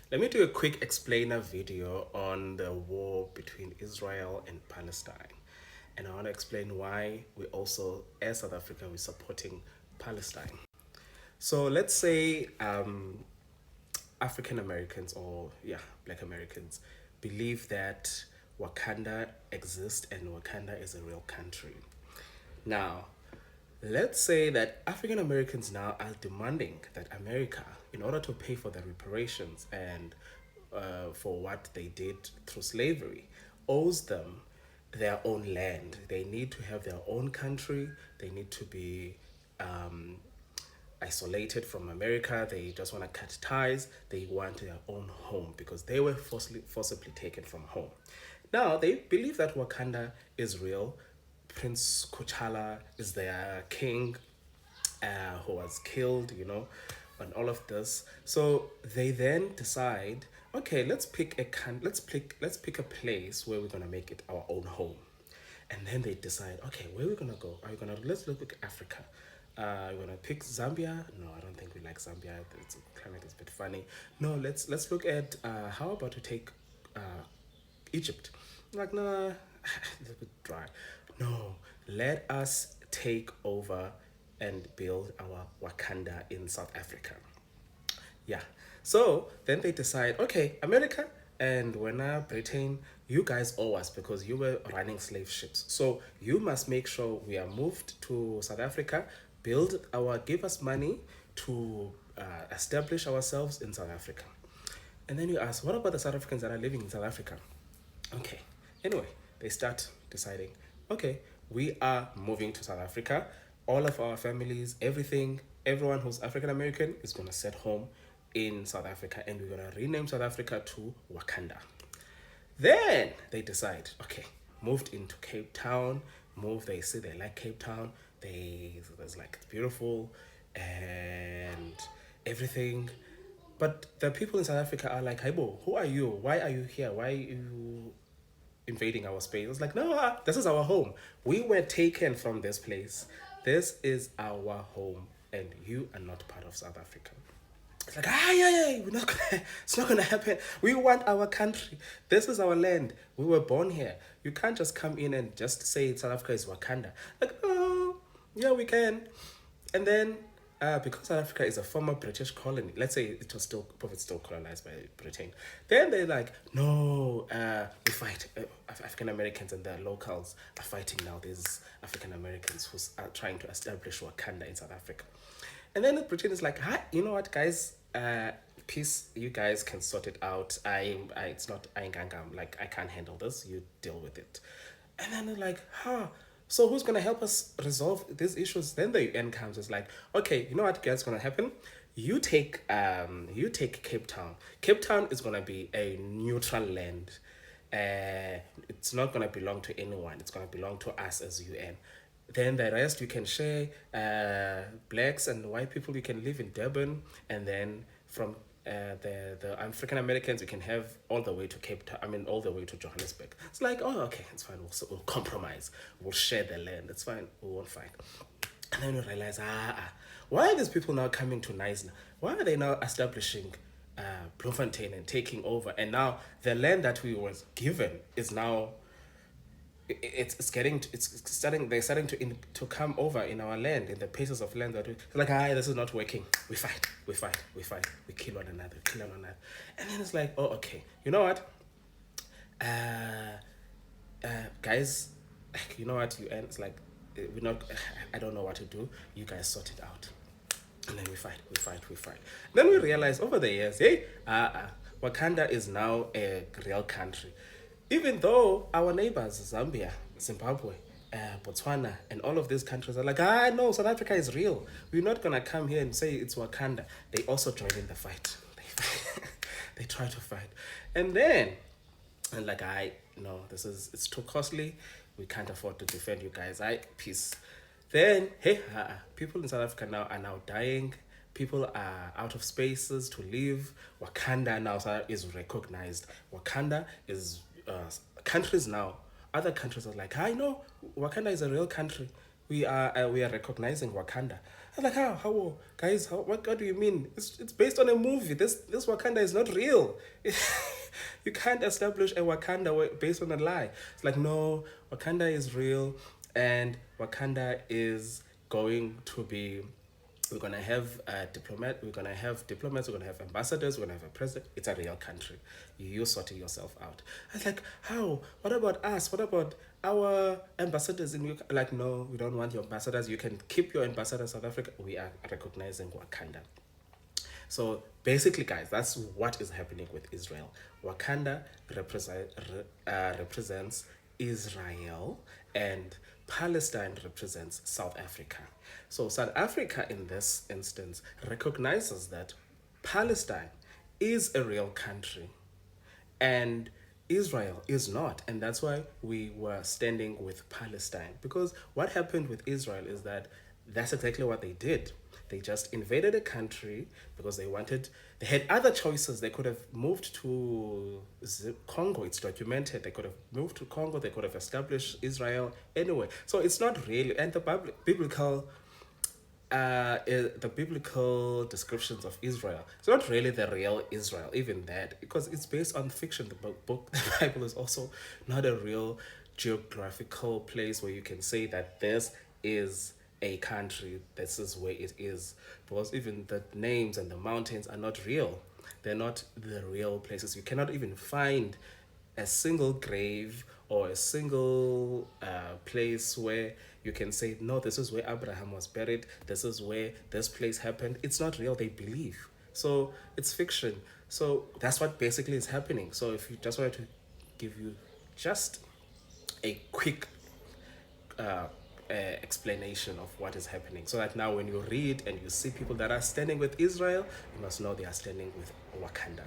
Let me do a quick explainer video on the war between Israel and Palestine. And I want to explain why we also, as South Africa, we're supporting Palestine. So let's say African Americans or, yeah, Black Americans believe that Wakanda exists and Wakanda is a real country. Now, let's say that African Americans now are demanding that America, in order to pay for the reparations and for what they did through slavery, owes them their own land. They need to have their own country. They need to be isolated from America. They just want to cut ties. They want their own home because they were forcibly taken from home. Now, they believe that Wakanda is real. Prince Kuchala is their king who was killed, and all of this. So they then decide, okay, let's pick a place where we're gonna make it our own home. And then they decide, okay, where are we gonna go? Are we gonna let's look at Africa? We're gonna pick Zambia. No, I don't think we like Zambia. It's climate is a bit funny. No, let's look at how about we take Egypt? Like, no, it's a bit dry. No, let us take over and build our Wakanda in South Africa. Yeah. So then they decide, okay, America and when Britain, you guys owe us because you were running slave ships. So you must make sure we are moved to South Africa, give us money to establish ourselves in South Africa. And then you ask, what about the South Africans that are living in South Africa? Okay. Anyway, they start deciding, okay, we are moving to South Africa. All of our families, everything, everyone who's African American is going to set home in South Africa and we're going to rename South Africa to Wakanda. Then they decide, okay, moved into Cape Town, they say they like Cape Town. There's like, it's beautiful and everything. But the people in South Africa are like, Haibo, who are you? Why are you here? Why are you invading our space? It's like, no, this is our home. We were taken from this place. This is our home, and you are not part of South Africa. It's like, yeah, it's not gonna happen. We want our country. This is our land. We were born here. You can't just come in and just say South Africa is Wakanda. Like, oh, yeah, we can. And then because South Africa is a former British colony, let's say it's still colonized by Britain, then they're like, no, we fight. African Americans and the locals are fighting now. There's African Americans who are trying to establish Wakanda in South Africa. And then Britain is like, hi, you know what, guys? Peace. You guys can sort it out. It's not. Like, I can't handle this. You deal with it. And then they're like, so who's gonna help us resolve these issues? Then the UN comes. It's like, okay, you know what, guys, gonna happen? You take Cape Town. Cape Town is gonna be a neutral land. It's not gonna belong to anyone. It's gonna belong to us as UN. Then the rest you can share. Blacks and white people, you can live in Durban, and then from the African Americans you can have all the way to Cape Town. I mean, all the way to Johannesburg. It's like, oh, okay, it's fine. We'll compromise. We'll share the land. It's fine. We won't fight. And then we realize, why are these people now coming to Neisner? Why are they now establishing Bloemfontein and taking over? And now the land that we was given is now they're starting to come over in our land, in the pieces of land that we like, this is not working. We kill one another, and then it's like, oh, okay, you know what, guys, you know what, you end, it's like, we're not, I don't know what to do, you guys sort it out. And then we fight. Then we realize over the years, hey, Wakanda is now a real country. Even though our neighbors, Zambia, Zimbabwe, Botswana, and all of these countries are like, no, South Africa is real. We're not going to come here and say it's Wakanda. They also join in the fight. They try to fight. And then, and like, no, it's too costly. We can't afford to defend you guys. Peace. Then, hey, people in South Africa now are now dying. People are out of spaces to live. Wakanda now is recognized. Wakanda is countries now. Other countries are like, I know Wakanda is a real country. we are recognizing Wakanda. I was like, how guys, what do you mean? It's based on a movie. This Wakanda is not real. You can't establish a Wakanda based on a lie. It's like, no, Wakanda is real, and Wakanda is going to be, we're gonna have a diplomat. We're gonna have diplomats. We're gonna have ambassadors. We're gonna have a president. It's a real country. You sorting yourself out. I was like, how? What about us? What about our ambassadors in UK? Like, no, we don't want your ambassadors. You can keep your ambassador in South Africa. We are recognizing Wakanda. So basically, guys, that's what is happening with Israel. Wakanda represents Israel, and Palestine represents South Africa. So South Africa, in this instance, recognizes that Palestine is a real country and Israel is not. And that's why we were standing with Palestine. Because what happened with Israel is that that's exactly what they did. They just invaded a country because they had other choices. They could have moved to Congo. It's documented. They could have moved to Congo. They could have established Israel anyway. So it's not really, and the the biblical descriptions of Israel. It's not really the real Israel, even that, because it's based on fiction. The Bible is also not a real geographical place where you can say that this is a country, this is where it is. Because even the names and the mountains are not real. They're not the real places. You cannot even find a single grave or a single place where you can say, no, this is where Abraham was buried, this is where this place happened. It's not real, they believe. So it's fiction. So that's what basically is happening. So if you just wanted to give you just a quick explanation of what is happening, so that now when you read and you see people that are standing with Israel, you must know they are standing with Wakanda.